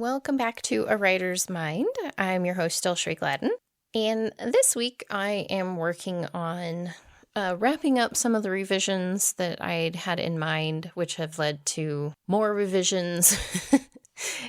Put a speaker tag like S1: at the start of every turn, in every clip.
S1: Welcome back to A Writer's Mind. I'm your host, DelSheree Gladden. And this week I am working on wrapping up some of the revisions that I'd had in mind, which have led to more revisions.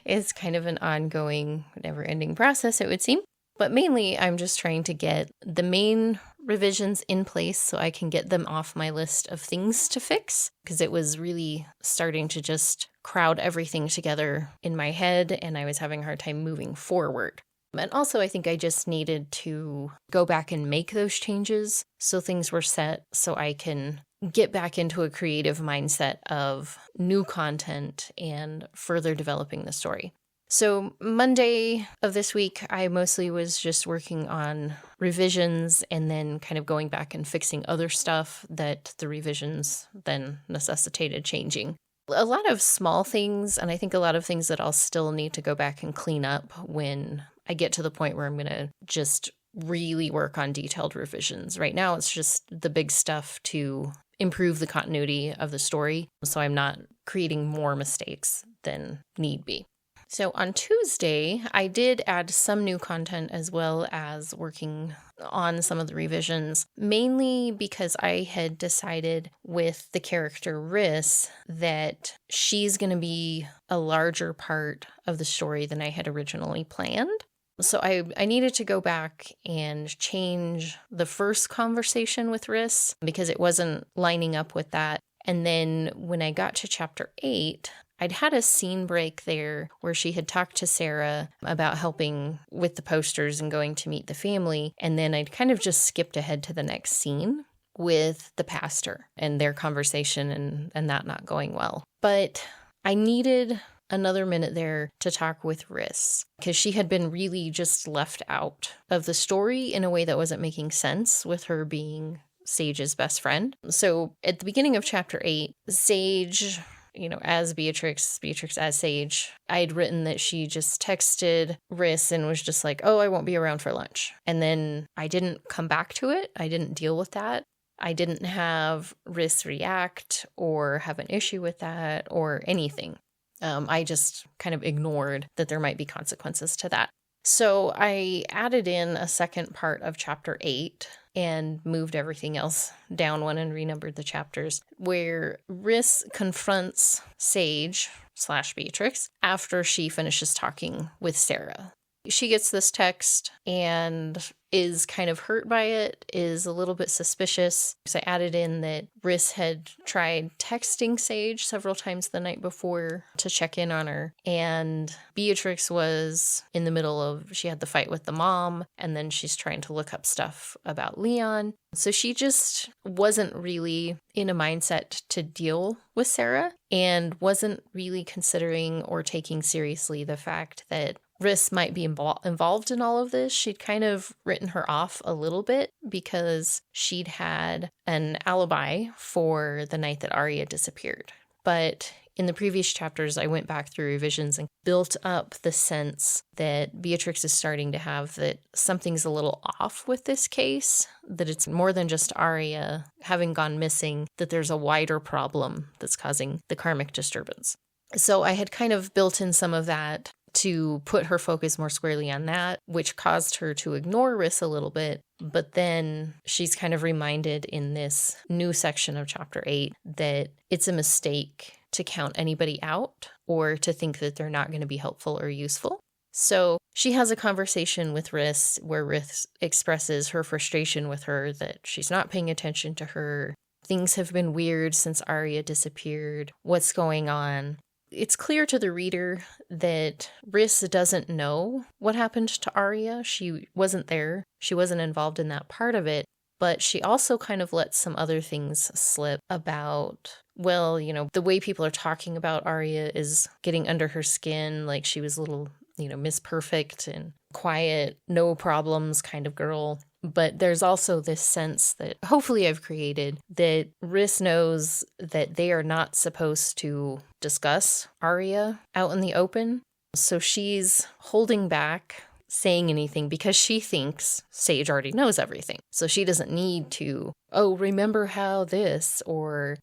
S1: It's kind of an ongoing, never-ending process, it would seem. But mainly, I'm just trying to get the main revisions in place so I can get them off my list of things to fix, because it was really starting to just crowd everything together in my head, and I was having a hard time moving forward. And also, I think I just needed to go back and make those changes so things were set so I can get back into a creative mindset of new content and further developing the story. So Monday of this week, I mostly was just working on revisions and then kind of going back and fixing other stuff that the revisions then necessitated changing. A lot of small things, and I think a lot of things that I'll still need to go back and clean up when I get to the point where I'm going to just really work on detailed revisions. Right now, it's just the big stuff to improve the continuity of the story, so I'm not creating more mistakes than need be. So on Tuesday, I did add some new content as well as working on some of the revisions, mainly because I had decided with the character Riss that she's going to be a larger part of the story than I had originally planned. So I needed to go back and change the first conversation with Riss because it wasn't lining up with that. And then when I got to chapter 8, I'd had a scene break there where she had talked to Sarah about helping with the posters and going to meet the family. And then I'd kind of just skipped ahead to the next scene with the pastor and their conversation and that not going well. But I needed another minute there to talk with Riss because she had been really just left out of the story in a way that wasn't making sense with her being Sage's best friend. So at the beginning of chapter 8, Sage, as Beatrix as Sage, I'd written that she just texted Riss and was just like, oh, I won't be around for lunch. And then I didn't come back to it. I didn't deal with that. I didn't have Riss react or have an issue with that or anything. I just kind of ignored that there might be consequences to that. So I added in a second part of chapter 8 and moved everything else down one and renumbered the chapters, where Riss confronts Sage / Beatrix after she finishes talking with Sarah. She gets this text and is kind of hurt by it, is a little bit suspicious. So I added in that Riss had tried texting Sage several times the night before to check in on her. And Beatrix was in the middle of, she had the fight with the mom, and then she's trying to look up stuff about Leon. So she just wasn't really in a mindset to deal with Sarah and wasn't really considering or taking seriously the fact that Riss might be involved in all of this. She'd kind of written her off a little bit because she'd had an alibi for the night that Arya disappeared. But in the previous chapters, I went back through revisions and built up the sense that Beatrix is starting to have that something's a little off with this case, that it's more than just Arya having gone missing, that there's a wider problem that's causing the karmic disturbance. So I had kind of built in some of that to put her focus more squarely on that, which caused her to ignore Riss a little bit. But then she's kind of reminded in this new section of chapter 8 that it's a mistake to count anybody out or to think that they're not going to be helpful or useful. So she has a conversation with Riss where Riss expresses her frustration with her that she's not paying attention to her. Things have been weird since Arya disappeared. What's going on? It's clear to the reader that Riss doesn't know what happened to Arya. She wasn't there. She wasn't involved in that part of it. But she also kind of lets some other things slip about, well, the way people are talking about Arya is getting under her skin, like she was a little, Miss Perfect and quiet, no problems kind of girl. But there's also this sense that hopefully I've created that Riss knows that they are not supposed to discuss Arya out in the open. So she's holding back saying anything because she thinks Sage already knows everything. So she doesn't need to, remember how this, or,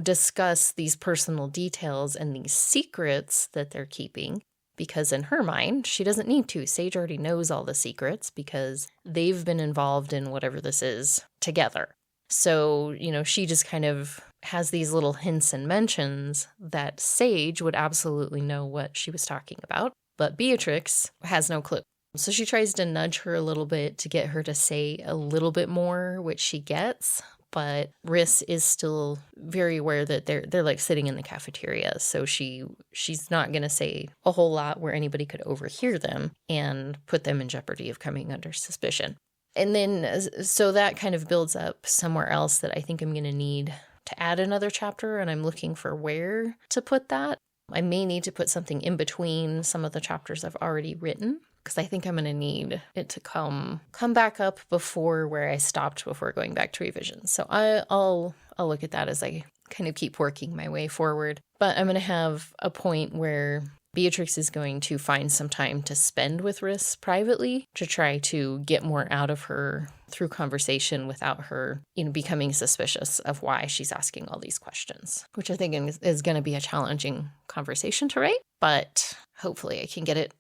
S1: discuss these personal details and these secrets that they're keeping, because in her mind, she doesn't need to. Sage already knows all the secrets because they've been involved in whatever this is together. So, she just kind of has these little hints and mentions that Sage would absolutely know what she was talking about, but Beatrix has no clue. So she tries to nudge her a little bit to get her to say a little bit more, which she gets, but Riss is still very aware that they're like sitting in the cafeteria, so she's not going to say a whole lot where anybody could overhear them and put them in jeopardy of coming under suspicion. And then, so that kind of builds up somewhere else that I think I'm going to need to add another chapter, and I'm looking for where to put that. I may need to put something in between some of the chapters I've already written, because I think I'm going to need it to come back up before where I stopped before going back to revisions. So I'll look at that as I kind of keep working my way forward. But I'm going to have a point where Beatrix is going to find some time to spend with Riss privately to try to get more out of her through conversation without her, becoming suspicious of why she's asking all these questions, which I think is going to be a challenging conversation to write, but hopefully I can get it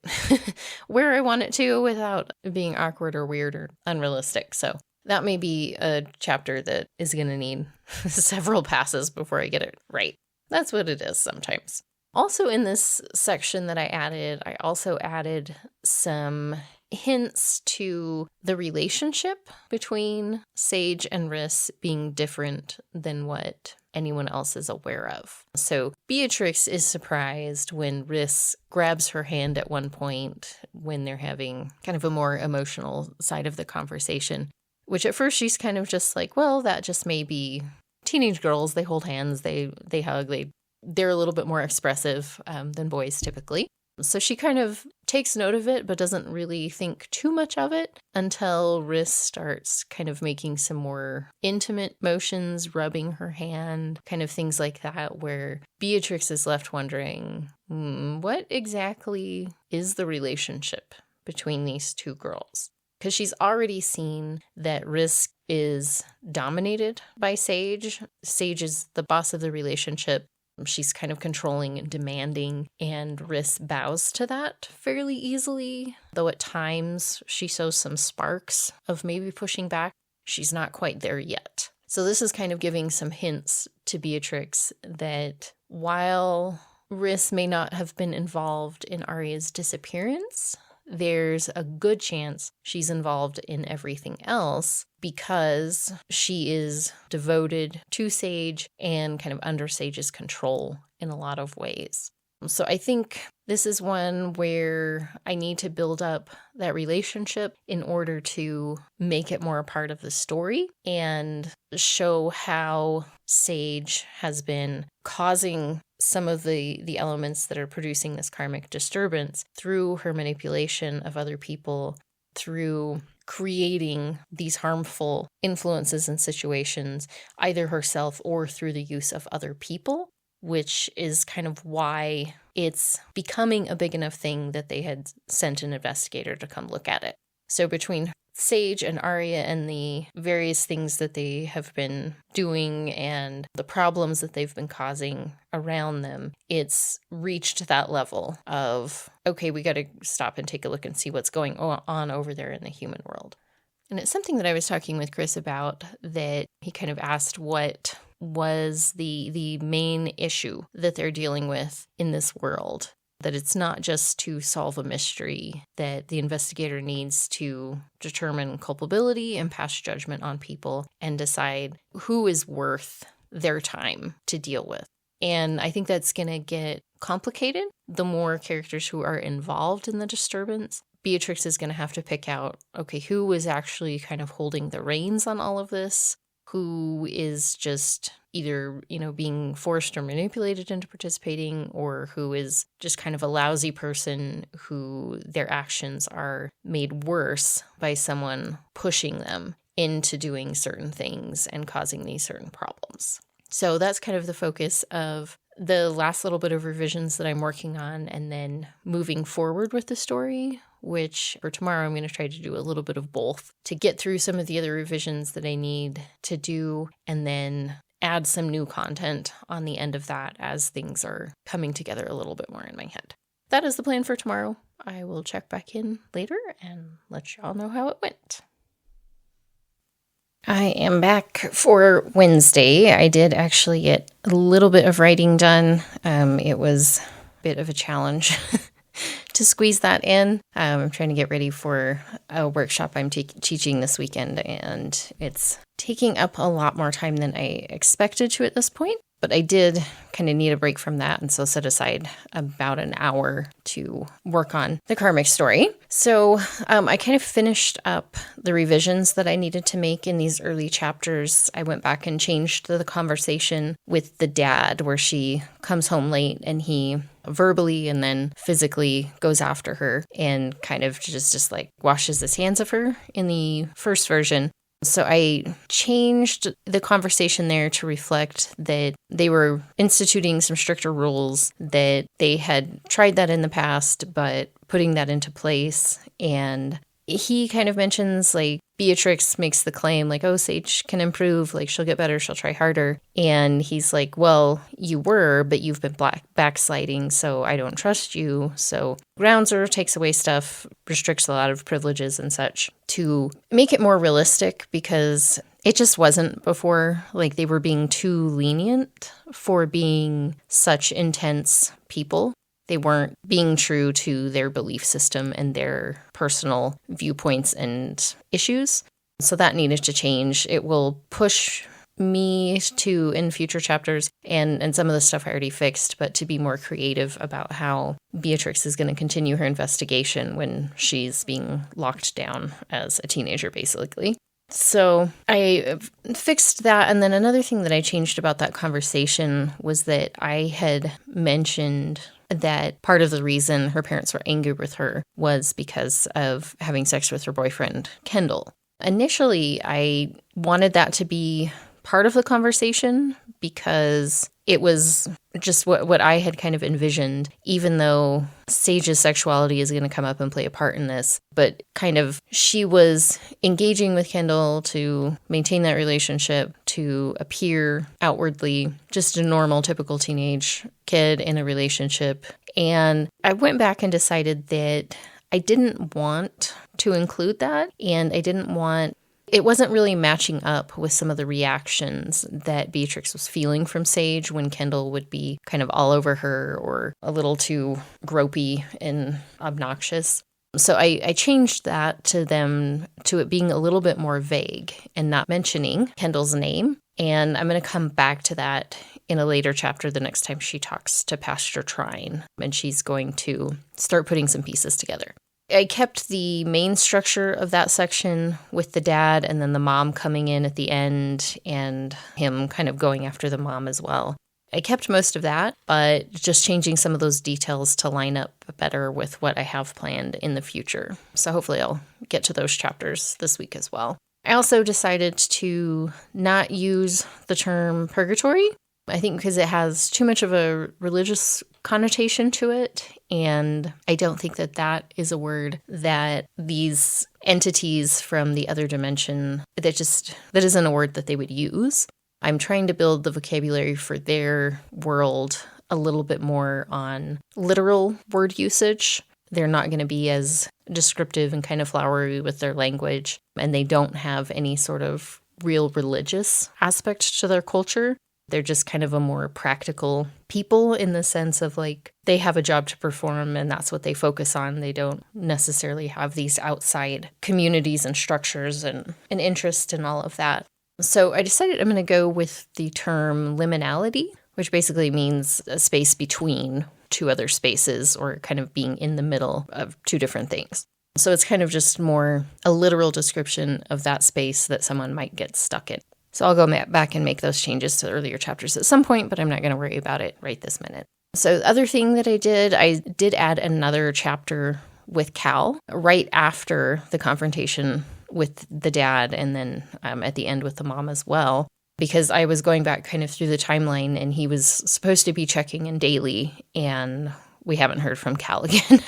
S1: where I want it to without being awkward or weird or unrealistic. So that may be a chapter that is going to need several passes before I get it right. That's what it is sometimes. Also in this section that I also added some hints to the relationship between Sage and Riss being different than what anyone else is aware of. So Beatrix is surprised when Riss grabs her hand at one point when they're having kind of a more emotional side of the conversation, which at first she's kind of just like, well, that just may be teenage girls. They hold hands, they hug, they're a little bit more expressive than boys typically. So she kind of takes note of it, but doesn't really think too much of it until Riss starts kind of making some more intimate motions, rubbing her hand, kind of things like that, where Beatrix is left wondering, what exactly is the relationship between these two girls? Because she's already seen that Riss is dominated by Sage. Sage is the boss of the relationship. She's kind of controlling and demanding, and Riss bows to that fairly easily, though at times she shows some sparks of maybe pushing back. She's not quite there yet. So this is kind of giving some hints to Beatrix that while Riss may not have been involved in Arya's disappearance, there's a good chance she's involved in everything else because she is devoted to Sage and kind of under Sage's control in a lot of ways. So I think this is one where I need to build up that relationship in order to make it more a part of the story and show how Sage has been causing some of the elements that are producing this karmic disturbance through her manipulation of other people, through creating these harmful influences and situations, either herself or through the use of other people, which is kind of why it's becoming a big enough thing that they had sent an investigator to come look at it. So between Sage and Arya and the various things that they have been doing and the problems that they've been causing around them, it's reached that level of, okay, we got to stop and take a look and see what's going on over there in the human world. And it's something that I was talking with Chris about, that he kind of asked what was the main issue that they're dealing with in this world. That it's not just to solve a mystery, that the investigator needs to determine culpability and pass judgment on people and decide who is worth their time to deal with. And I think that's going to get complicated the more characters who are involved in the disturbance. Beatrix is going to have to pick out, okay, who is actually kind of holding the reins on all of this? Who is just either, being forced or manipulated into participating, or who is just kind of a lousy person who their actions are made worse by someone pushing them into doing certain things and causing these certain problems. So that's kind of the focus of the last little bit of revisions that I'm working on, and then moving forward with the story, which for tomorrow I'm going to try to do a little bit of both to get through some of the other revisions that I need to do, and then add some new content on the end of that as things are coming together a little bit more in my head. that is the plan for tomorrow. I will check back in later and let y'all know how it went. I am back for Wednesday. I did actually get a little bit of writing done. It was a bit of a challenge to squeeze that in. I'm trying to get ready for a workshop I'm teaching this weekend, and it's taking up a lot more time than I expected to at this point. But I did kind of need a break from that, and so set aside about an hour to work on the karmic story. So I kind of finished up the revisions that I needed to make in these early chapters. I went back and changed the conversation with the dad, where she comes home late and he verbally and then physically goes after her and kind of just like washes his hands of her in the first version. So I changed the conversation there to reflect that they were instituting some stricter rules, that they had tried that in the past, but putting that into place. And he kind of mentions, like, Beatrix makes the claim, like, oh, Sage can improve, like, she'll get better, she'll try harder. And he's like, well, you were, but you've been backsliding, so I don't trust you. So Groundser takes away stuff, restricts a lot of privileges and such to make it more realistic, because it just wasn't before. Like, they were being too lenient for being such intense people. They weren't being true to their belief system and their personal viewpoints and issues. So that needed to change. It will push me to, in future chapters, and some of the stuff I already fixed, but to be more creative about how Beatrix is going to continue her investigation when she's being locked down as a teenager, basically. So I fixed that. And then another thing that I changed about that conversation was that I had mentioned that part of the reason her parents were angry with her was because of having sex with her boyfriend, Kendall. Initially, I wanted that to be part of the conversation because it was just what I had kind of envisioned, even though Sage's sexuality is going to come up and play a part in this. But kind of she was engaging with Kendall to maintain that relationship, to appear outwardly just a normal, typical teenage kid in a relationship. And I went back and decided that I didn't want to include that, and it wasn't really matching up with some of the reactions that Beatrix was feeling from Sage when Kendall would be kind of all over her or a little too gropey and obnoxious. So I changed that to it being a little bit more vague and not mentioning Kendall's name. And I'm going to come back to that in a later chapter the next time she talks to Pastor Trine, and she's going to start putting some pieces together. I kept the main structure of that section with the dad and then the mom coming in at the end and him kind of going after the mom as well. I kept most of that, but just changing some of those details to line up better with what I have planned in the future. So hopefully I'll get to those chapters this week as well. I also decided to not use the term purgatory. I think because it has too much of a religious connotation to it, and I don't think that is a word that these entities from the other dimension, that isn't a word that they would use. I'm trying to build the vocabulary for their world a little bit more on literal word usage. They're not going to be as descriptive and kind of flowery with their language, and they don't have any sort of real religious aspect to their culture. They're just kind of a more practical people in the sense of, like, they have a job to perform and that's what they focus on. They don't necessarily have these outside communities and structures and an interest in all of that. So I decided I'm going to go with the term liminality, which basically means a space between two other spaces, or kind of being in the middle of two different things. So it's kind of just more a literal description of that space that someone might get stuck in. So I'll go back and make those changes to the earlier chapters at some point, but I'm not going to worry about it right this minute. So the other thing that I did add another chapter with Cal right after the confrontation with the dad, and then at the end with the mom as well, because I was going back kind of through the timeline, and he was supposed to be checking in daily, and we haven't heard from Cal again.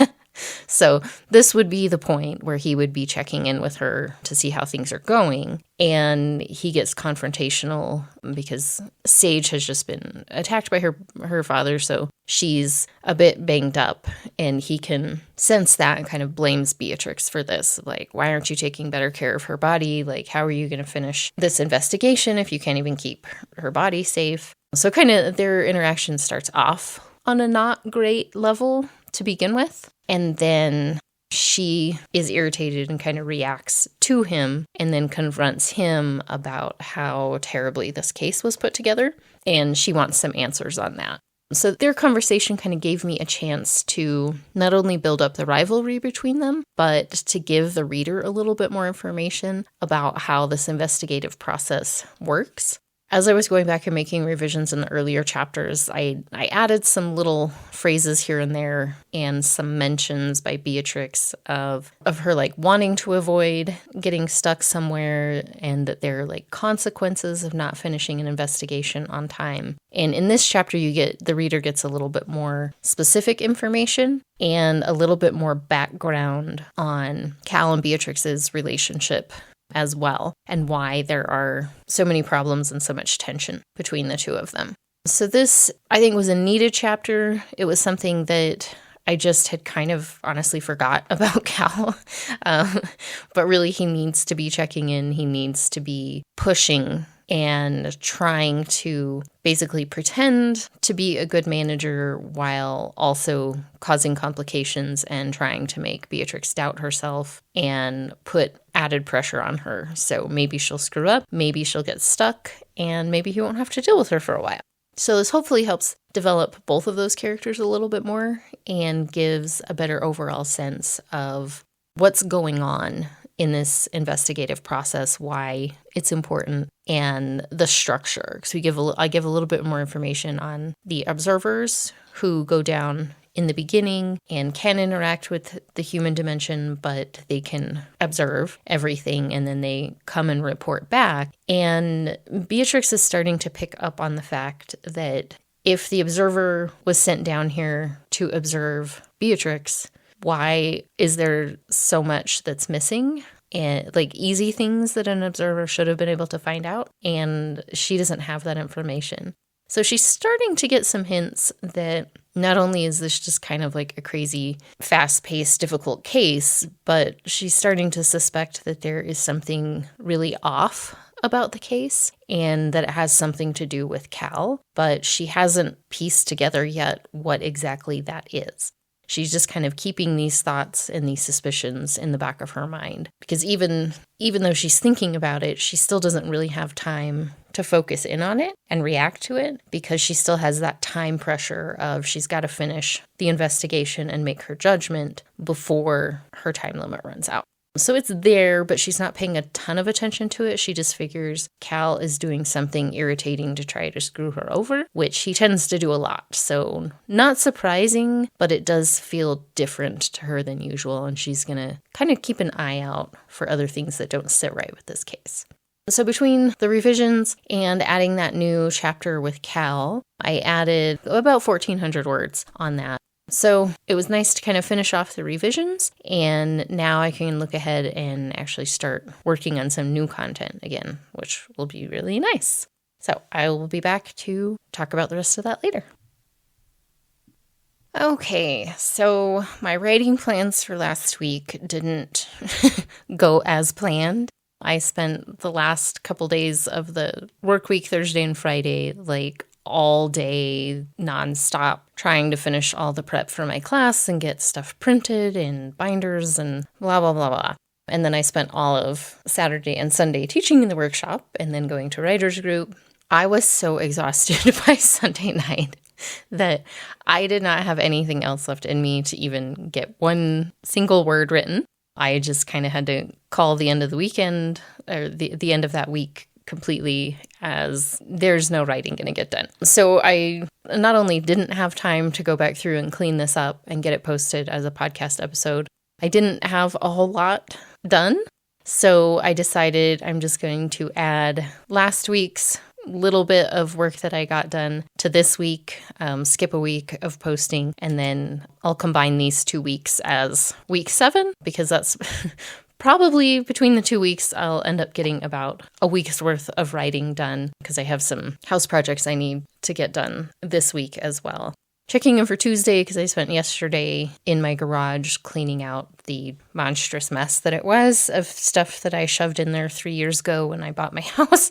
S1: So this would be the point where he would be checking in with her to see how things are going. And he gets confrontational because Sage has just been attacked by her father, so she's a bit banged up. And he can sense that and kind of blames Beatrix for this. Like, why aren't you taking better care of her body? Like, how are you going to finish this investigation if you can't even keep her body safe? So kind of their interaction starts off on a not great level to begin with. And then she is irritated and kind of reacts to him and then confronts him about how terribly this case was put together. And she wants some answers on that. So their conversation kind of gave me a chance to not only build up the rivalry between them, but to give the reader a little bit more information about how this investigative process works. As I was going back and making revisions in the earlier chapters, I added some little phrases here and there and some mentions by Beatrix of her like wanting to avoid getting stuck somewhere and that there are like consequences of not finishing an investigation on time. And in this chapter, the reader gets a little bit more specific information and a little bit more background on Cal and Beatrix's relationship as well, and why there are so many problems and so much tension between the two of them. So this, I think, was a needed chapter. It was something that I just had kind of honestly forgot about Cal. But really, he needs to be checking in. He needs to be pushing and trying to basically pretend to be a good manager while also causing complications and trying to make Beatrix doubt herself and put added pressure on her. So maybe she'll screw up, maybe she'll get stuck, and maybe he won't have to deal with her for a while. So this hopefully helps develop both of those characters a little bit more and gives a better overall sense of what's going on in this investigative process, why it's important, and the structure. Because I give a little bit more information on the observers who go down in the beginning and can interact with the human dimension, but they can observe everything and then they come and report back. And Beatrix is starting to pick up on the fact that if the observer was sent down here to observe Beatrix, why is there so much that's missing? And like easy things that an observer should have been able to find out, and she doesn't have that information. So she's starting to get some hints that not only is this just kind of like a crazy, fast-paced, difficult case, but she's starting to suspect that there is something really off about the case and that it has something to do with Cal, but she hasn't pieced together yet what exactly that is. She's just kind of keeping these thoughts and these suspicions in the back of her mind. Because even though she's thinking about it, she still doesn't really have time to focus in on it and react to it because she still has that time pressure of she's got to finish the investigation and make her judgment before her time limit runs out. So it's there, but she's not paying a ton of attention to it. She just figures Cal is doing something irritating to try to screw her over, which he tends to do a lot. So not surprising, but it does feel different to her than usual. And she's going to kind of keep an eye out for other things that don't sit right with this case. So between the revisions and adding that new chapter with Cal, I added about 1,400 words on that. So it was nice to kind of finish off the revisions, and now I can look ahead and actually start working on some new content again, which will be really nice. So I will be back to talk about the rest of that later. Okay, so my writing plans for last week didn't go as planned. I spent the last couple days of the work week, Thursday and Friday, like all day, nonstop, trying to finish all the prep for my class and get stuff printed and binders and blah, blah, blah, blah. And then I spent all of Saturday and Sunday teaching in the workshop and then going to writer's group. I was so exhausted by Sunday night that I did not have anything else left in me to even get one single word written. I just kind of had to call the end of the weekend or the end of that week completely as there's no writing going to get done. So I not only didn't have time to go back through and clean this up and get it posted as a podcast episode, I didn't have a whole lot done. So I decided I'm just going to add last week's little bit of work that I got done to this week, skip a week of posting, and then I'll combine these 2 weeks as week 7, because that's probably between the 2 weeks, I'll end up getting about a week's worth of writing done, because I have some house projects I need to get done this week as well. Checking in for Tuesday, because I spent yesterday in my garage cleaning out the monstrous mess that it was of stuff that I shoved in there 3 years ago when I bought my house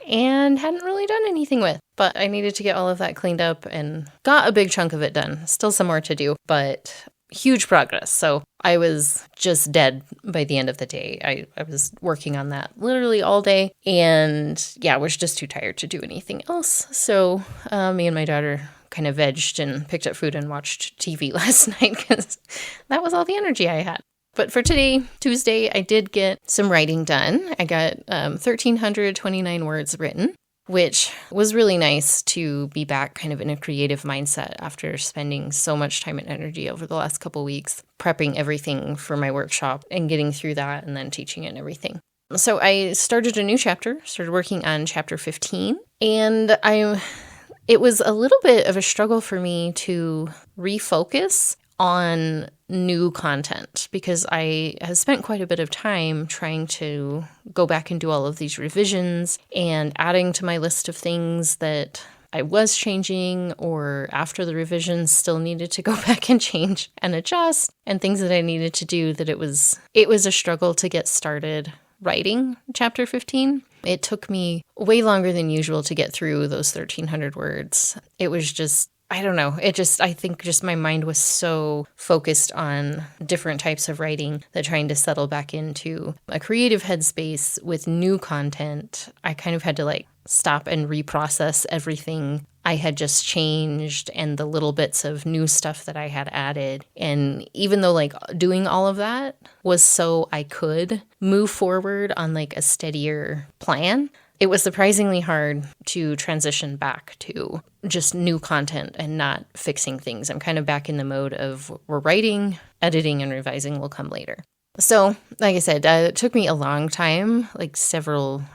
S1: and hadn't really done anything with. But I needed to get all of that cleaned up and got a big chunk of it done. Still some more to do, but huge progress. So I was just dead by the end of the day. I was working on that literally all day, and yeah, was just too tired to do anything else. So me and my daughter kind of vegged and picked up food and watched TV last night, because that was all the energy I had. But for today, Tuesday, I did get some writing done. I got 1,329 words written, which was really nice to be back kind of in a creative mindset after spending so much time and energy over the last couple weeks prepping everything for my workshop and getting through that and then teaching it and everything. So I started a new chapter, started working on chapter 15, and it was a little bit of a struggle for me to refocus on new content, because I have spent quite a bit of time trying to go back and do all of these revisions and adding to my list of things that I was changing, or after the revisions still needed to go back and change and adjust, and things that I needed to do, that it was a struggle to get started writing chapter 15. It took me way longer than usual to get through those 1,300 words. It was just, I don't know. I think just my mind was so focused on different types of writing that trying to settle back into a creative headspace with new content, I kind of had to stop and reprocess everything I had just changed and the little bits of new stuff that I had added. And even though doing all of that was so I could move forward on a steadier plan, it was surprisingly hard to transition back to just new content and not fixing things. I'm kind of back in the mode of we're writing, editing, and revising will come later. So, like I said, it took me a long time, I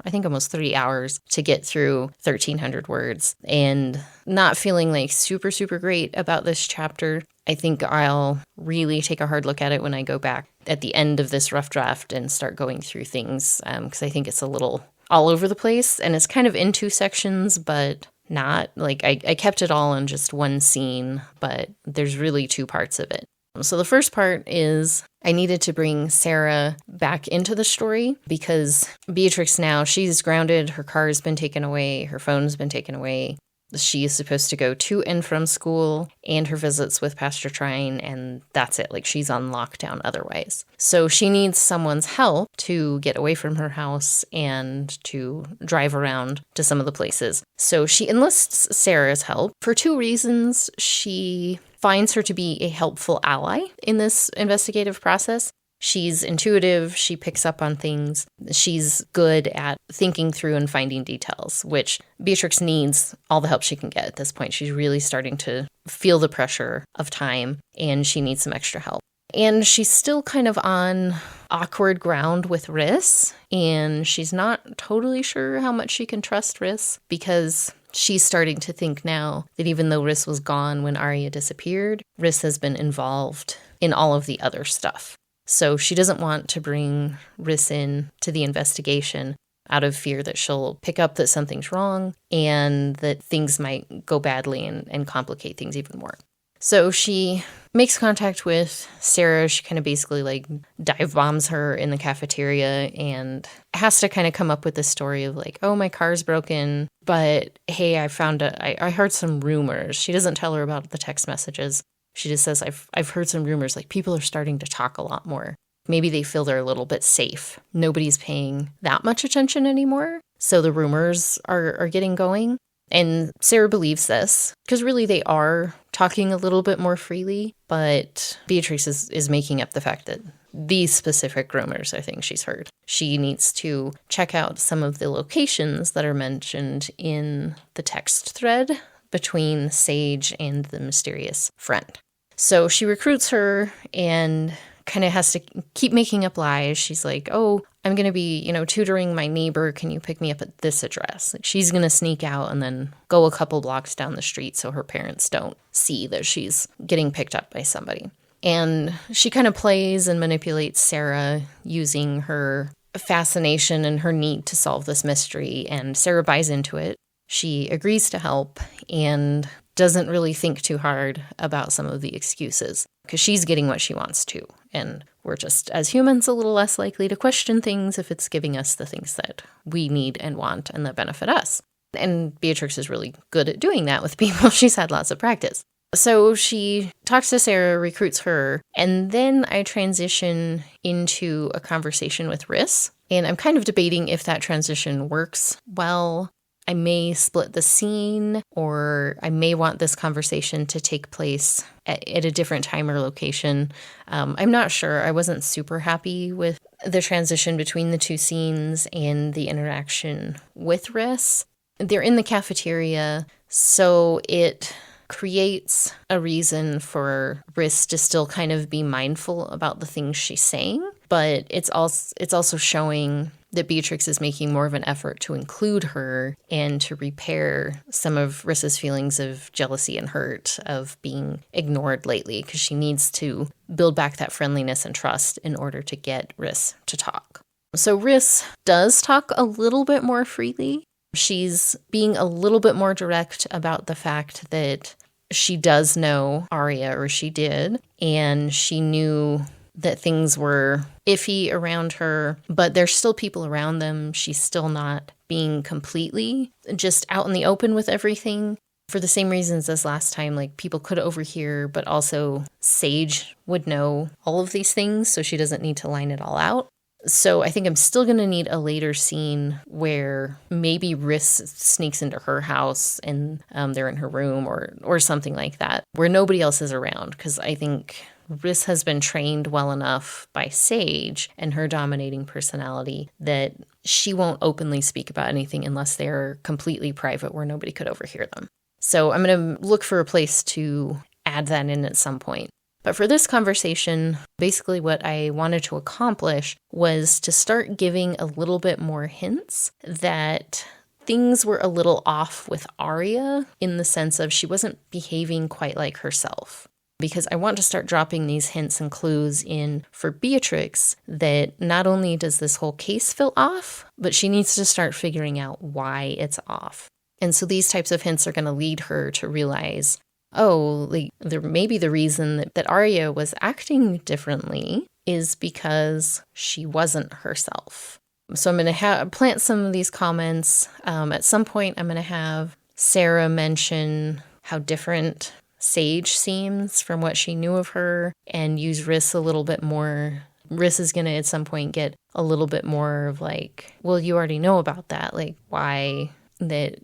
S1: think almost 3 hours to get through 1,300 words, and not feeling super, super great about this chapter. I think I'll really take a hard look at it when I go back at the end of this rough draft and start going through things, because I think it's a little all over the place, and it's kind of in 2 sections, but not. I kept it all in just one scene, but there's really 2 parts of it. So the first part is I needed to bring Sarah back into the story, because Beatrix now, she's grounded, her car's been taken away, her phone's been taken away. She is supposed to go to and from school and her visits with Pastor Trine, and that's it. She's on lockdown otherwise. So she needs someone's help to get away from her house and to drive around to some of the places. So she enlists Sarah's help for 2 reasons. She finds her to be a helpful ally in this investigative process. She's intuitive, she picks up on things, she's good at thinking through and finding details, which Beatrix needs all the help she can get at this point. She's really starting to feel the pressure of time, and she needs some extra help. And she's still kind of on awkward ground with Riss, and she's not totally sure how much she can trust Riss, because she's starting to think now that even though Riss was gone when Arya disappeared, Riss has been involved in all of the other stuff. So she doesn't want to bring Riss in to the investigation out of fear that she'll pick up that something's wrong and that things might go badly and complicate things even more. So she makes contact with Sarah. She kind of basically dive bombs her in the cafeteria and has to kind of come up with this story of oh, my car's broken, but hey, I heard some rumors. She doesn't tell her about the text messages. She just says, I've heard some rumors, people are starting to talk a lot more. Maybe they feel they're a little bit safe. Nobody's paying that much attention anymore, so the rumors are getting going. And Sarah believes this, because really they are talking a little bit more freely, but Beatrix is making up the fact that these specific rumors are things she's heard. She needs to check out some of the locations that are mentioned in the text thread between Sage and the mysterious friend. So she recruits her and kind of has to keep making up lies. She's like, oh, I'm going to be, tutoring my neighbor. Can you pick me up at this address? Like, she's going to sneak out and then go a couple blocks down the street so her parents don't see that she's getting picked up by somebody. And she kind of plays and manipulates Sarah using her fascination and her need to solve this mystery. And Sarah buys into it. She agrees to help and doesn't really think too hard about some of the excuses because she's getting what she wants to. And we're just, as humans, a little less likely to question things if it's giving us the things that we need and want and that benefit us. And Beatrix is really good at doing that with people. She's had lots of practice. So she talks to Sarah, recruits her, and then I transition into a conversation with Riss. And I'm kind of debating if that transition works well. I may split the scene, or I may want this conversation to take place at a different time or location. I'm not sure. I wasn't super happy with the transition between the two scenes and the interaction with Riss. They're in the cafeteria, so it creates a reason for Riss to still kind of be mindful about the things she's saying, but it's also showing that Beatrix is making more of an effort to include her and to repair some of Riss's feelings of jealousy and hurt of being ignored lately, because she needs to build back that friendliness and trust in order to get Riss to talk. So Riss does talk a little bit more freely. She's being a little bit more direct about the fact that she does know Arya, or she did, and she knew that things were iffy around her, but there's still people around them. She's still not being completely just out in the open with everything for the same reasons as last time. Like, people could overhear, but also Sage would know all of these things, so she doesn't need to line it all out. So I think I'm still going to need a later scene where maybe Riss sneaks into her house and they're in her room or something like that, where nobody else is around, because I think Riss has been trained well enough by Sage and her dominating personality that she won't openly speak about anything unless they're completely private where nobody could overhear them. So I'm going to look for a place to add that in at some point. But for this conversation, basically what I wanted to accomplish was to start giving a little bit more hints that things were a little off with Arya, in the sense of she wasn't behaving quite like herself. Because I want to start dropping these hints and clues in for Beatrix that not only does this whole case feel off, but she needs to start figuring out why it's off. And so these types of hints are going to lead her to realize, maybe the reason that Arya was acting differently is because she wasn't herself. So I'm going to plant some of these comments. At some point, I'm going to have Sarah mention how different Sage seems from what she knew of her, and use Riss a little bit more. Riss is going to at some point get a little bit more of like, well, you already know about that. Like, why that,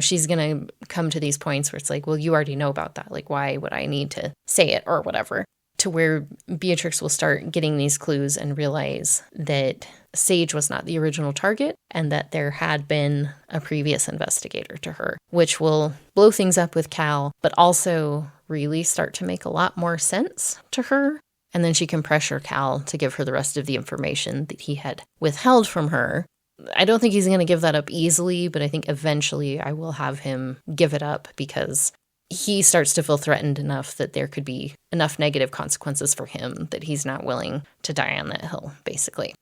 S1: she's going to come to these points where it's like, well, you already know about that. Like, why would I need to say it or whatever? To where Beatrix will start getting these clues and realize that Sage was not the original target and that there had been a previous investigator to her, which will blow things up with Cal, but also really start to make a lot more sense to her. And then she can pressure Cal to give her the rest of the information that he had withheld from her. I don't think he's going to give that up easily, but I think eventually I will have him give it up, because he starts to feel threatened enough that there could be enough negative consequences for him that he's not willing to die on that hill, basically.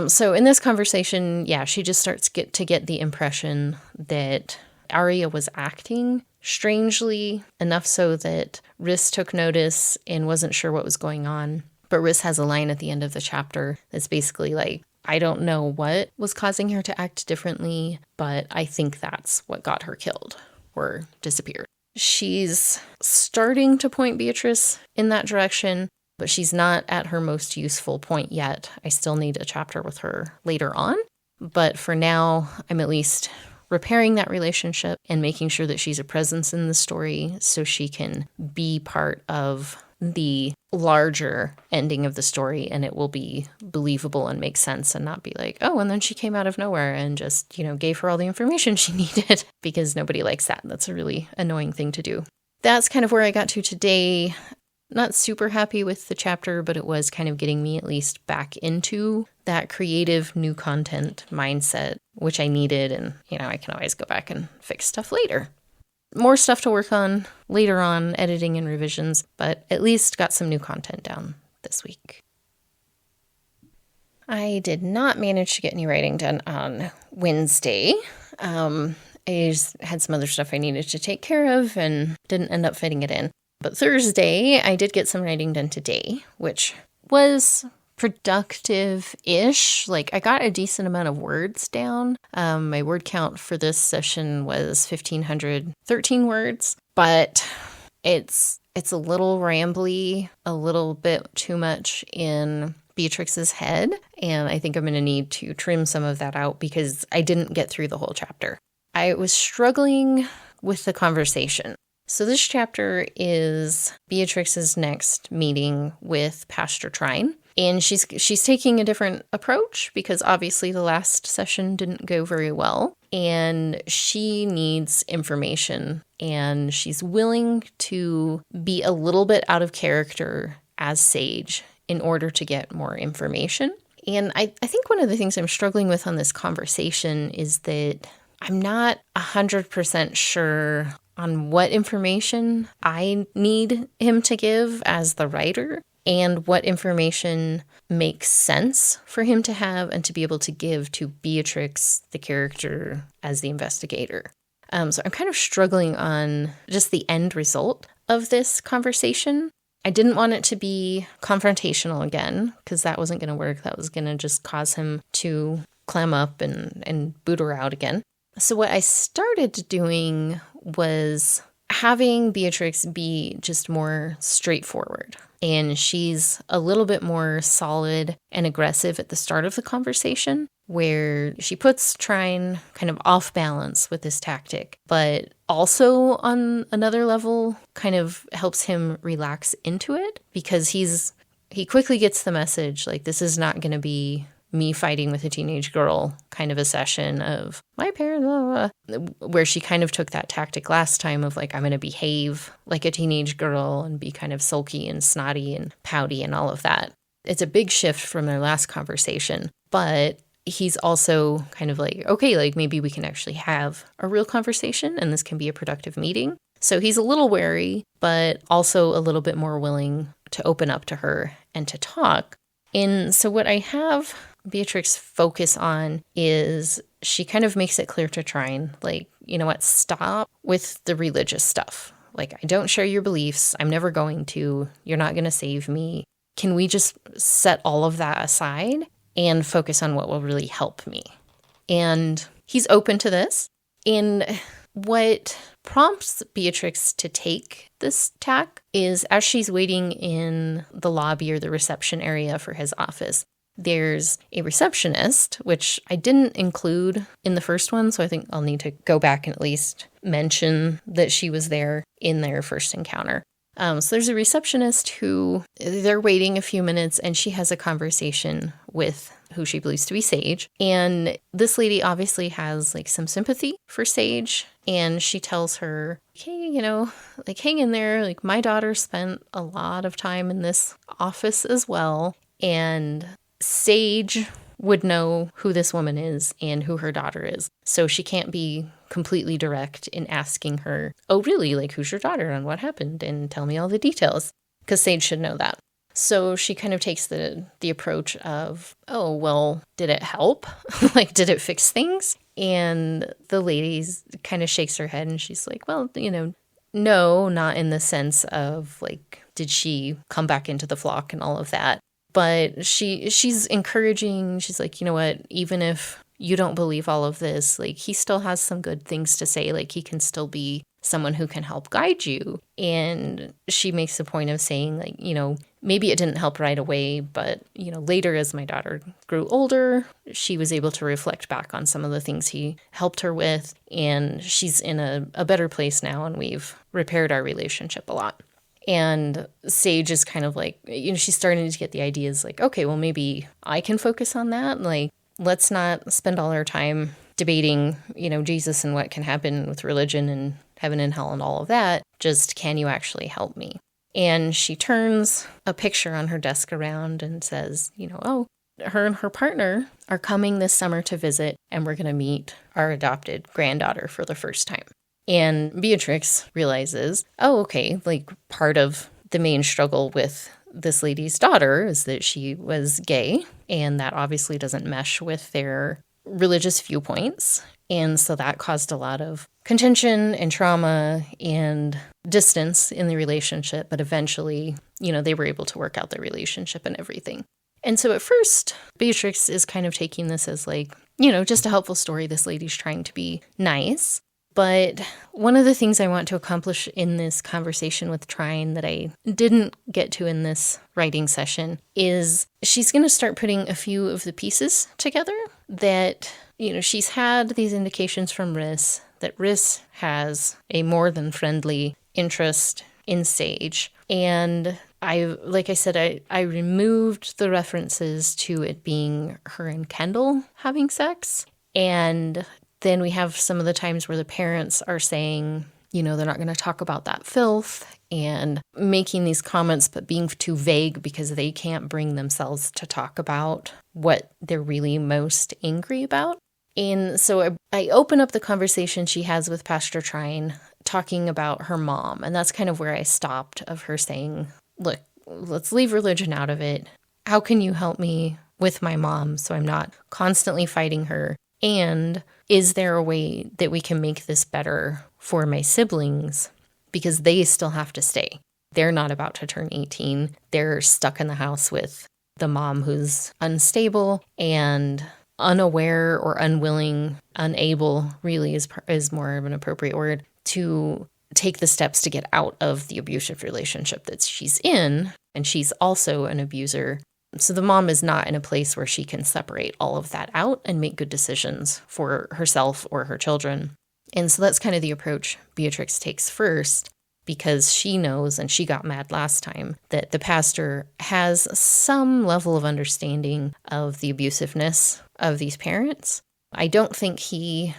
S1: So in this conversation, she just starts to get the impression that Arya was acting strangely, enough so that Riss took notice and wasn't sure what was going on. But Riss has a line at the end of the chapter that's basically like, I don't know what was causing her to act differently, but I think that's what got her killed or disappeared. She's starting to point Beatrice in that direction, but she's not at her most useful point yet. I still need a chapter with her later on. But for now, I'm at least repairing that relationship and making sure that she's a presence in the story so she can be part of the larger ending of the story, and it will be believable and make sense and not be like, oh, and then she came out of nowhere and just, gave her all the information she needed, because nobody likes that. That's a really annoying thing to do. That's kind of where I got to today. not super happy with the chapter, but it was kind of getting me at least back into that creative new content mindset, which I needed. And, I can always go back and fix stuff later. More stuff to work on later on, editing and revisions, but at least got some new content down this week. I did not manage to get any writing done on Wednesday. I just had some other stuff I needed to take care of and didn't end up fitting it in. But Thursday, I did get some writing done today, which was productive-ish. Like, I got a decent amount of words down. My word count for this session was 1,513 words, but it's a little rambly, a little bit too much in Beatrix's head, and I think I'm going to need to trim some of that out because I didn't get through the whole chapter. I was struggling with the conversation. So this chapter is Beatrix's next meeting with Pastor Trine, and she's taking a different approach because obviously the last session didn't go very well, and she needs information, and she's willing to be a little bit out of character as Sage in order to get more information. And I think one of the things I'm struggling with on this conversation is that I'm not 100% sure on what information I need him to give as the writer and what information makes sense for him to have and to be able to give to Beatrix, the character, as the investigator. So I'm kind of struggling on just the end result of this conversation. I didn't want it to be confrontational again, because that wasn't going to work. That was going to just cause him to clam up and boot her out again. So what I started doing was having Beatrix be just more straightforward. And she's a little bit more solid and aggressive at the start of the conversation, where she puts Trine kind of off balance with this tactic, but also on another level kind of helps him relax into it, because he quickly gets the message, like, this is not going to be me fighting with a teenage girl kind of a session of my parents, blah, blah, blah, where she kind of took that tactic last time of like, I'm going to behave like a teenage girl and be kind of sulky and snotty and pouty and all of that. It's a big shift from their last conversation, but he's also kind of like, okay, like maybe we can actually have a real conversation and this can be a productive meeting. So he's a little wary, but also a little bit more willing to open up to her and to talk. And so what I have Beatrix focus on is she kind of makes it clear to Trine, like, you know what, stop with the religious stuff. Like, I don't share your beliefs. I'm never going to. You're not going to save me. Can we just set all of that aside and focus on what will really help me? And he's open to this. And what prompts Beatrix to take this tack is as she's waiting in the lobby or the reception area for his office, there's a receptionist, which I didn't include in the first one, so I think I'll need to go back and at least mention that she was there in their first encounter. So there's a receptionist who they're waiting a few minutes, and she has a conversation with who she believes to be Sage. And this lady obviously has like some sympathy for Sage, and she tells her, hey, you know, like hang in there. Like my daughter spent a lot of time in this office as well, and Sage would know who this woman is and who her daughter is. So she can't be completely direct in asking her, oh, really? Like, who's your daughter and what happened? And tell me all the details, because Sage should know that. So she kind of takes the approach of, oh, well, did it help? Like, did it fix things? And the lady kind of shakes her head and she's like, well, you know, no, not in the sense of like, did she come back into the flock and all of that? But she's encouraging. She's like, you know what, even if you don't believe all of this, like he still has some good things to say. Like he can still be someone who can help guide you. And she makes a point of saying, like, you know, maybe it didn't help right away, but, you know, later as my daughter grew older, she was able to reflect back on some of the things he helped her with. And she's in a better place now, and we've repaired our relationship a lot. And Sage is kind of like, you know, she's starting to get the ideas like, okay, well, maybe I can focus on that. Like, let's not spend all our time debating, you know, Jesus and what can happen with religion and heaven and hell and all of that. Just, can you actually help me? And she turns a picture on her desk around and says, oh, her and her partner are coming this summer to visit, and we're going to meet our adopted granddaughter for the first time. And Beatrix realizes, oh, okay, like part of the main struggle with this lady's daughter is that she was gay, and that obviously doesn't mesh with their religious viewpoints. And so that caused a lot of contention and trauma and distance in the relationship. But eventually, they were able to work out the relationship and everything. And so at first, Beatrix is kind of taking this as like, just a helpful story. This lady's trying to be nice. But one of the things I want to accomplish in this conversation with Trine that I didn't get to in this writing session is she's going to start putting a few of the pieces together that, she's had these indications from Riss that Riss has a more than friendly interest in Sage. And like I said, I removed the references to it being her and Kendall having sex. And then we have some of the times where the parents are saying, they're not going to talk about that filth and making these comments, but being too vague because they can't bring themselves to talk about what they're really most angry about. And so I open up the conversation she has with Pastor Trine talking about her mom. And that's kind of where I stopped, of her saying, look, let's leave religion out of it. How can you help me with my mom so I'm not constantly fighting her? And is there a way that we can make this better for my siblings? Because they still have to stay. They're not about to turn 18. They're stuck in the house with the mom who's unstable and unaware or unwilling, unable really is more of an appropriate word, to take the steps to get out of the abusive relationship that she's in. And she's also an abuser. So the mom is not in a place where she can separate all of that out and make good decisions for herself or her children. And so that's kind of the approach Beatrix takes first, because she knows, and she got mad last time, that the pastor has some level of understanding of the abusiveness of these parents. I don't think he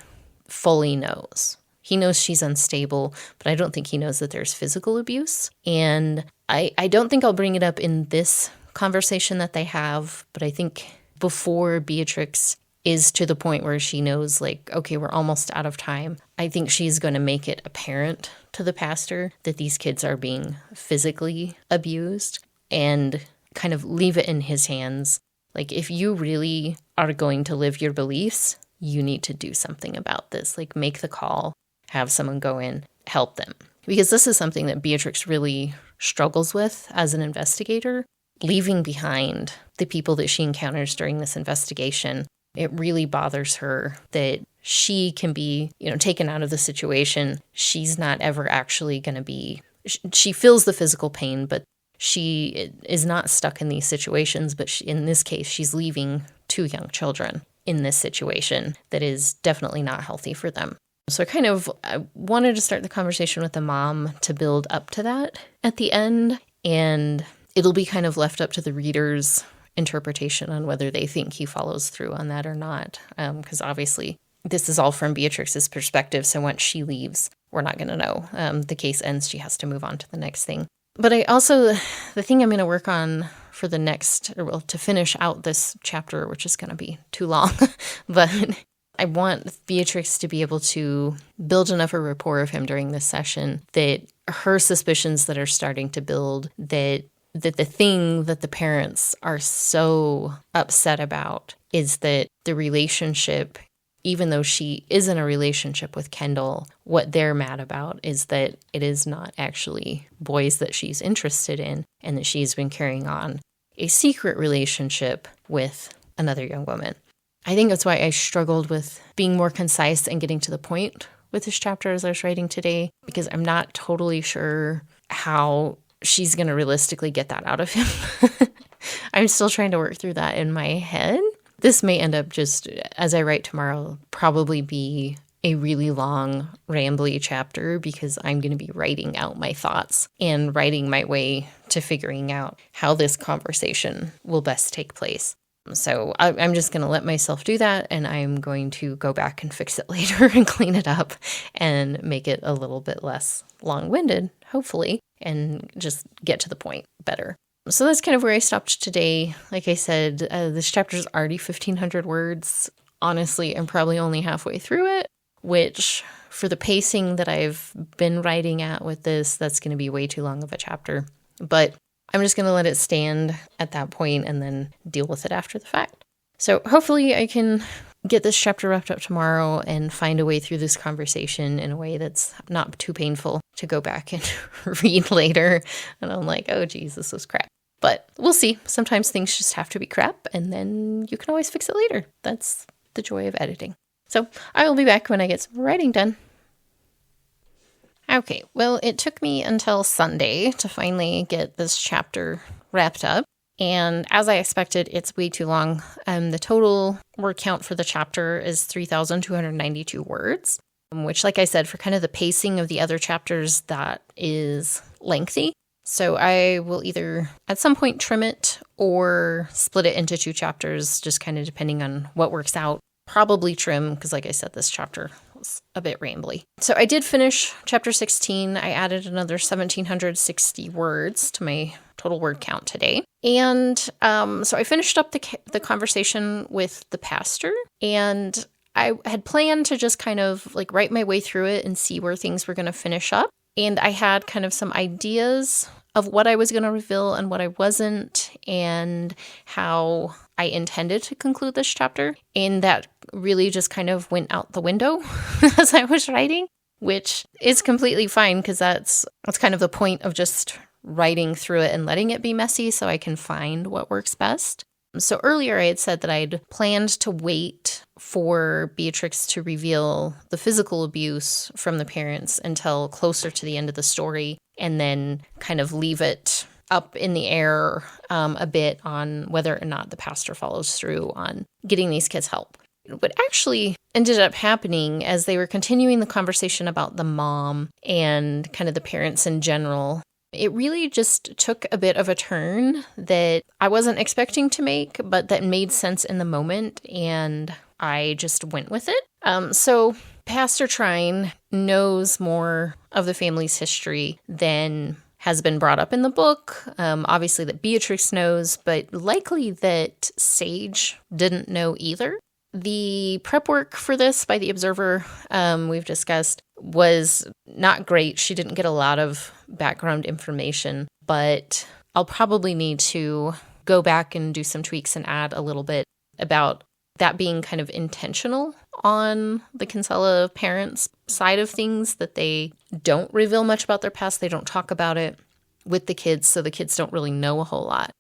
S1: fully knows. He knows she's unstable, but I don't think he knows that there's physical abuse. And I don't think I'll bring it up in this conversation that they have, but I think before Beatrix is to the point where she knows, like, okay, we're almost out of time, I think she's going to make it apparent to the pastor that these kids are being physically abused and kind of leave it in his hands. Like, if you really are going to live your beliefs, you need to do something about this. Like, make the call, have someone go in, help them. Because this is something that Beatrix really struggles with as an investigator, leaving behind the people that she encounters during this investigation. It really bothers her that she can be, taken out of the situation. She's not ever actually going to be, she feels the physical pain, but she is not stuck in these situations. But in this case, she's leaving 2 young children in this situation that is definitely not healthy for them. So I wanted to start the conversation with the mom to build up to that at the end. And it'll be kind of left up to the reader's interpretation on whether they think he follows through on that or not. Because obviously this is all from Beatrix's perspective. So once she leaves, we're not going to know. The case ends. She has to move on to the next thing. But the thing I'm going to work on for the next, to finish out this chapter, which is going to be too long, but I want Beatrix to be able to build enough a rapport of him during this session that her suspicions that are starting to build, that the thing that the parents are so upset about is that the relationship, even though she is in a relationship with Kendall, what they're mad about is that it is not actually boys that she's interested in, and that she's been carrying on a secret relationship with another young woman. I think that's why I struggled with being more concise and getting to the point with this chapter as I was writing today, because I'm not totally sure how she's going to realistically get that out of him. I'm still trying to work through that in my head. This may end up just, as I write tomorrow, probably be a really long, rambly chapter, because I'm going to be writing out my thoughts and writing my way to figuring out how this conversation will best take place. So I'm just going to let myself do that, and I'm going to go back and fix it later and clean it up and make it a little bit less long-winded, hopefully, and just get to the point better. So that's kind of where I stopped today. Like I said, this chapter is already 1,500 words. Honestly, I'm probably only halfway through it, which for the pacing that I've been writing at with this, that's going to be way too long of a chapter. But I'm just going to let it stand at that point and then deal with it after the fact. So hopefully I can get this chapter wrapped up tomorrow and find a way through this conversation in a way that's not too painful to go back and read later. And I'm like, oh, geez, this was crap. But we'll see. Sometimes things just have to be crap, and then you can always fix it later. That's the joy of editing. So I will be back when I get some writing done. Okay, well, it took me until Sunday to finally get this chapter wrapped up. And as I expected, it's way too long. The total word count for the chapter is 3,292 words, which, like I said, for kind of the pacing of the other chapters, that is lengthy. So I will either at some point trim it or split it into 2 chapters, just kind of depending on what works out. Probably trim, because like I said, this chapter was a bit rambly. So I did finish chapter 16. I added another 1,760 words to my total word count today. And so I finished up the conversation with the pastor, and I had planned to just kind of like write my way through it and see where things were going to finish up. And I had kind of some ideas of what I was going to reveal and what I wasn't, and how I intended to conclude this chapter. And that really just kind of went out the window as I was writing, which is completely fine, because that's kind of the point of just writing through it and letting it be messy so I can find what works best. So earlier I had said that I'd planned to wait for Beatrix to reveal the physical abuse from the parents until closer to the end of the story, and then kind of leave it up in the air a bit on whether or not the pastor follows through on getting these kids help. What actually ended up happening as they were continuing the conversation about the mom and kind of the parents in general, it really just took a bit of a turn that I wasn't expecting to make, but that made sense in the moment, and I just went with it. So Pastor Trine knows more of the family's history than has been brought up in the book. Obviously that Beatrix knows, but likely that Sage didn't know either. The prep work for this by the Observer, we've discussed, was not great. She didn't get a lot of background information, but I'll probably need to go back and do some tweaks and add a little bit about that being kind of intentional on the Kinsella parents' side of things, that they don't reveal much about their past. They don't talk about it with the kids, so the kids don't really know a whole lot.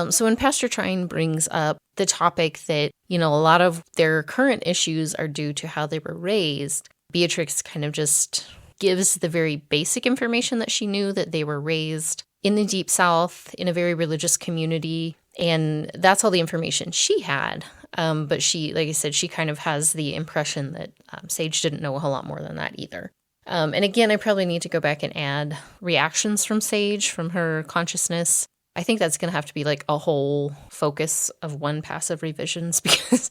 S1: So when Pastor Trine brings up the topic that, a lot of their current issues are due to how they were raised, Beatrix kind of just gives the very basic information that she knew, that they were raised in the Deep South in a very religious community, and that's all the information she had. But she, like I said, she kind of has the impression that Sage didn't know a whole lot more than that either. And again, I probably need to go back and add reactions from Sage, from her consciousness. I think that's going to have to be like a whole focus of one passive revisions, because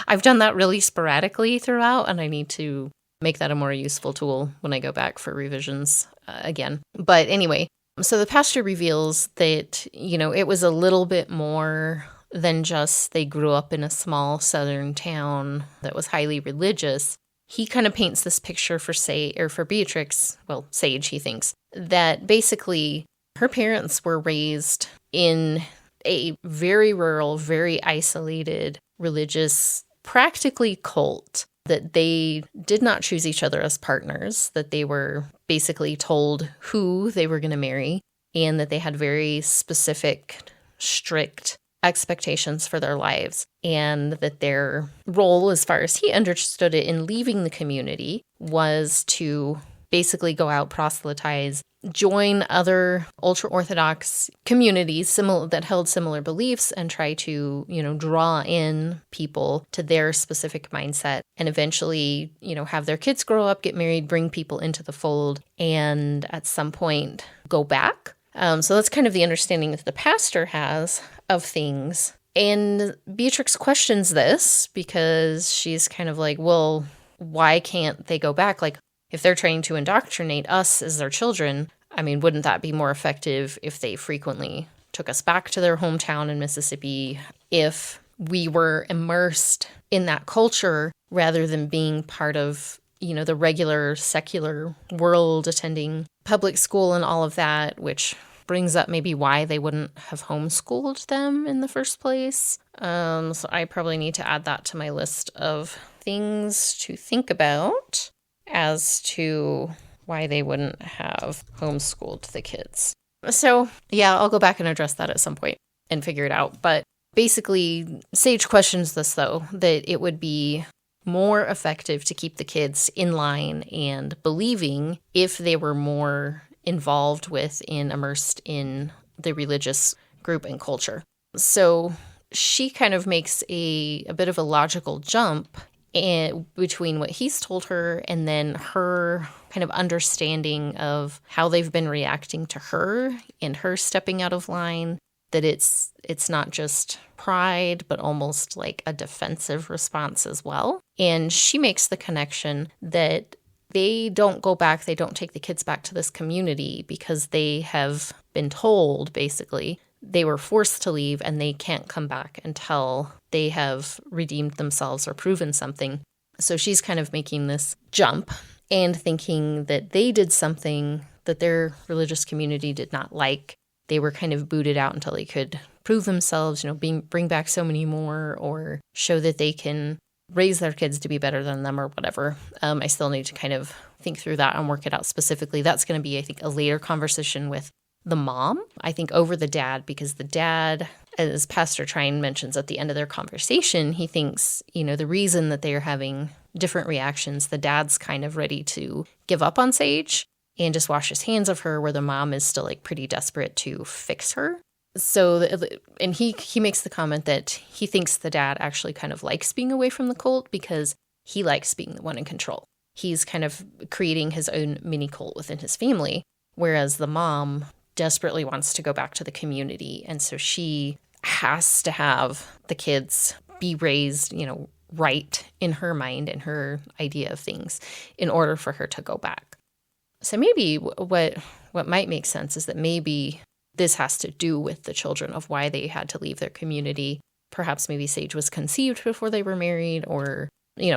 S1: I've done that really sporadically throughout, and I need to make that a more useful tool when I go back for revisions again. But anyway, so the pastor reveals that, it was a little bit more than just they grew up in a small southern town that was highly religious. He kind of paints this picture for Beatrix, well, Sage, he thinks, that basically her parents were raised in a very rural, very isolated, religious, practically cult, that they did not choose each other as partners, that they were basically told who they were going to marry, and that they had very specific, strict expectations for their lives, and that their role, as far as he understood it, in leaving the community was to basically go out, proselytize, join other ultra-Orthodox communities that held similar beliefs, and try to, draw in people to their specific mindset, and eventually, have their kids grow up, get married, bring people into the fold, and at some point go back. So that's kind of the understanding that the pastor has of things. And Beatrix questions this because she's kind of like, well, why can't they go back? Like, if they're trying to indoctrinate us as their children, I mean, wouldn't that be more effective if they frequently took us back to their hometown in Mississippi, if we were immersed in that culture rather than being part of, the regular secular world, attending public school and all of that, which brings up maybe why they wouldn't have homeschooled them in the first place. So I probably need to add that to my list of things to think about as to why they wouldn't have homeschooled the kids. So yeah, I'll go back and address that at some point and figure it out. But basically, Sage questions this, though, that it would be more effective to keep the kids in line and believing if they were more involved with and immersed in the religious group and culture. So she kind of makes a bit of a logical jump between what he's told her and then her kind of understanding of how they've been reacting to her and her stepping out of line, that it's not just pride, but almost like a defensive response as well. And she makes the connection that they don't go back, they don't take the kids back to this community because they have been told, basically, they were forced to leave and they can't come back until they have redeemed themselves or proven something. So she's kind of making this jump and thinking that they did something that their religious community did not like. They were kind of booted out until they could prove themselves, bring back so many more or show that they can raise their kids to be better than them or whatever. I still need to kind of think through that and work it out specifically. That's going to be, I think, a later conversation with the mom, I think, over the dad, because the dad, as Pastor Trine mentions at the end of their conversation, he thinks, the reason that they are having different reactions, the dad's kind of ready to give up on Sage and just wash his hands of her, where the mom is still like pretty desperate to fix her. So, and he makes the comment that he thinks the dad actually kind of likes being away from the cult because he likes being the one in control. He's kind of creating his own mini cult within his family, whereas the mom desperately wants to go back to the community. And so she has to have the kids be raised, right in her mind and her idea of things in order for her to go back. So maybe what might make sense is that maybe this has to do with the children of why they had to leave their community. Perhaps maybe Sage was conceived before they were married, or,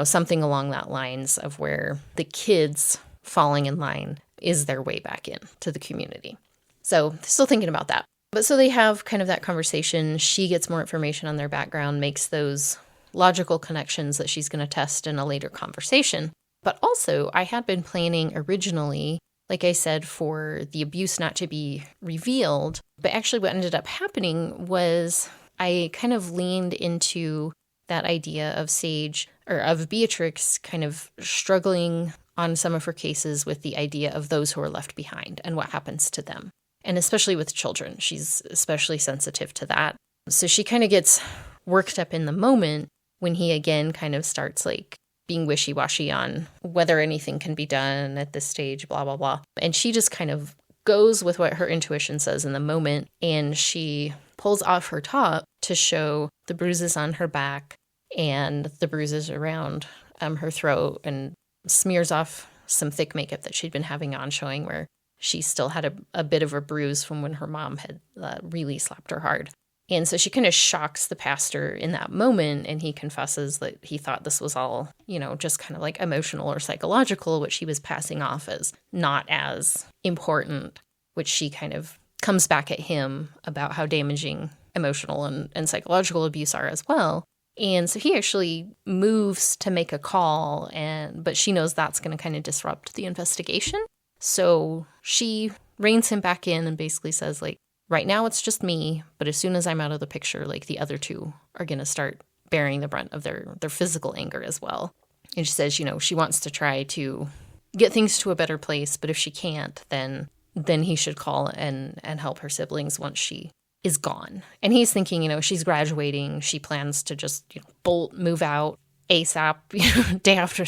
S1: something along that lines of where the kids falling in line is their way back in to the community. So still thinking about that. But so they have kind of that conversation. She gets more information on their background, makes those logical connections that she's going to test in a later conversation. But also, I had been planning originally, like I said, for the abuse not to be revealed. But actually what ended up happening was I kind of leaned into that idea of Sage, or of Beatrix, kind of struggling on some of her cases with the idea of those who are left behind and what happens to them. And especially with children, she's especially sensitive to that. So she kind of gets worked up in the moment when he again kind of starts like being wishy-washy on whether anything can be done at this stage, blah, blah, blah. And she just kind of goes with what her intuition says in the moment, and she pulls off her top to show the bruises on her back and the bruises around her throat, and smears off some thick makeup that she'd been having on, showing where she still had a bit of a bruise from when her mom had really slapped her hard. And so she kind of shocks the pastor in that moment, and he confesses that he thought this was all, just kind of like emotional or psychological, which he was passing off as not as important, which she kind of comes back at him about how damaging emotional and psychological abuse are as well. And so he actually moves to make a call, but she knows that's going to kind of disrupt the investigation. So she reins him back in and basically says, like, right now it's just me, but as soon as I'm out of the picture, like, the other two are going to start bearing the brunt of their physical anger as well. And she says, she wants to try to get things to a better place, but if she can't, then he should call and help her siblings once she is gone. And he's thinking, she's graduating. She plans to just bolt, move out ASAP,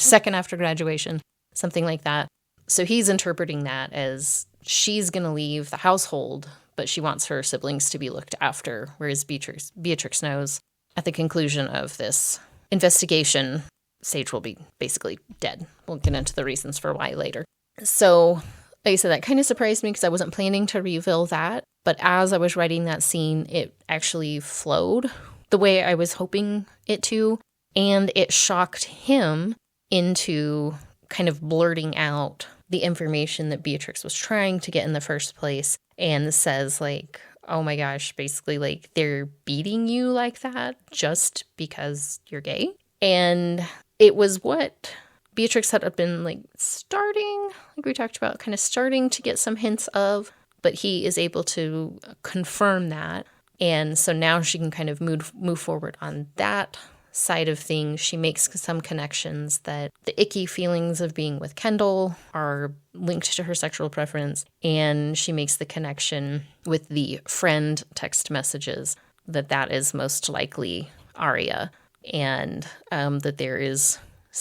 S1: second after graduation, something like that. So he's interpreting that as she's going to leave the household but she wants her siblings to be looked after, whereas Beatrix knows at the conclusion of this investigation, Sage will be basically dead. We'll get into the reasons for why later. So, like I said, that kind of surprised me because I wasn't planning to reveal that. But as I was writing that scene, it actually flowed the way I was hoping it to. And it shocked him into kind of blurting out the information that Beatrix was trying to get in the first place and says, like, oh my gosh, basically, like, they're beating you like that just because you're gay. And it was what Beatrix had been, like, starting, like we talked about, kind of starting to get some hints of, but he is able to confirm that. And so now she can kind of move forward on that side of things. She makes some connections that the icky feelings of being with Kendall are linked to her sexual preference, and she makes the connection with the friend text messages that is most likely Arya, and that there is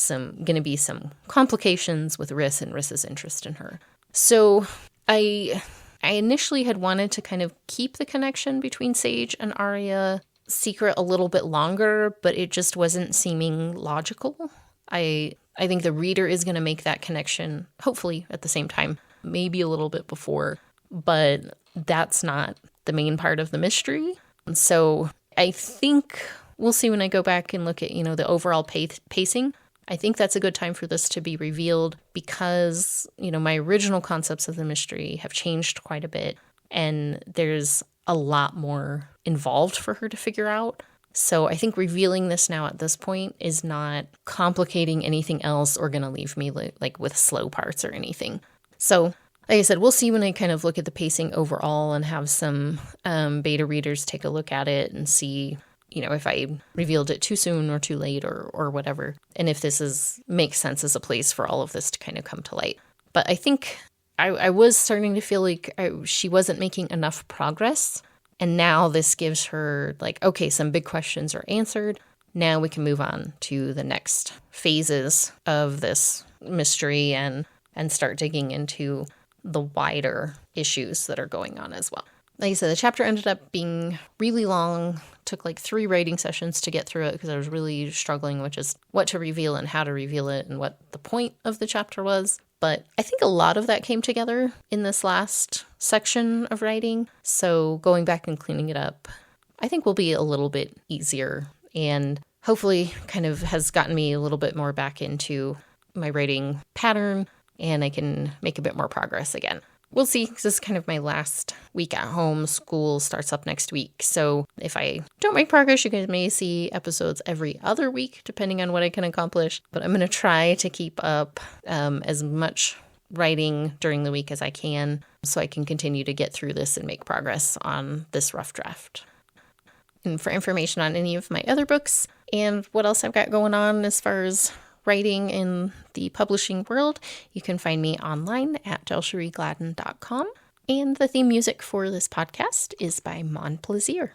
S1: going to be some complications with Rhys and Rhys's interest in her. So I initially had wanted to kind of keep the connection between Sage and Arya secret a little bit longer, but it just wasn't seeming logical. I think the reader is going to make that connection, hopefully at the same time, maybe a little bit before, but that's not the main part of the mystery. So I think we'll see when I go back and look at, the overall pacing. I think that's a good time for this to be revealed because, my original concepts of the mystery have changed quite a bit, and there's a lot more involved for her to figure out. So I think revealing this now at this point is not complicating anything else or going to leave me like with slow parts or anything. So like I said, we'll see when I kind of look at the pacing overall and have some beta readers take a look at it and see, if I revealed it too soon or too late or whatever. And if this makes sense as a place for all of this to kind of come to light. But I think I was starting to feel like she wasn't making enough progress. And now this gives her, like, okay, some big questions are answered. Now we can move on to the next phases of this mystery and start digging into the wider issues that are going on as well. Like I said, the chapter ended up being really long. Took like 3 writing sessions to get through it because I was really struggling with just what to reveal and how to reveal it and what the point of the chapter was. But I think a lot of that came together in this last section of writing. So going back and cleaning it up, I think will be a little bit easier and hopefully kind of has gotten me a little bit more back into my writing pattern and I can make a bit more progress again. We'll see, because this is kind of my last week at home. School starts up next week. So if I don't make progress, you guys may see episodes every other week, depending on what I can accomplish. But I'm going to try to keep up as much writing during the week as I can so I can continue to get through this and make progress on this rough draft. And for information on any of my other books and what else I've got going on as far as writing in the publishing world, you can find me online at DelShereeGladden.com. And the theme music for this podcast is by Monplaisir.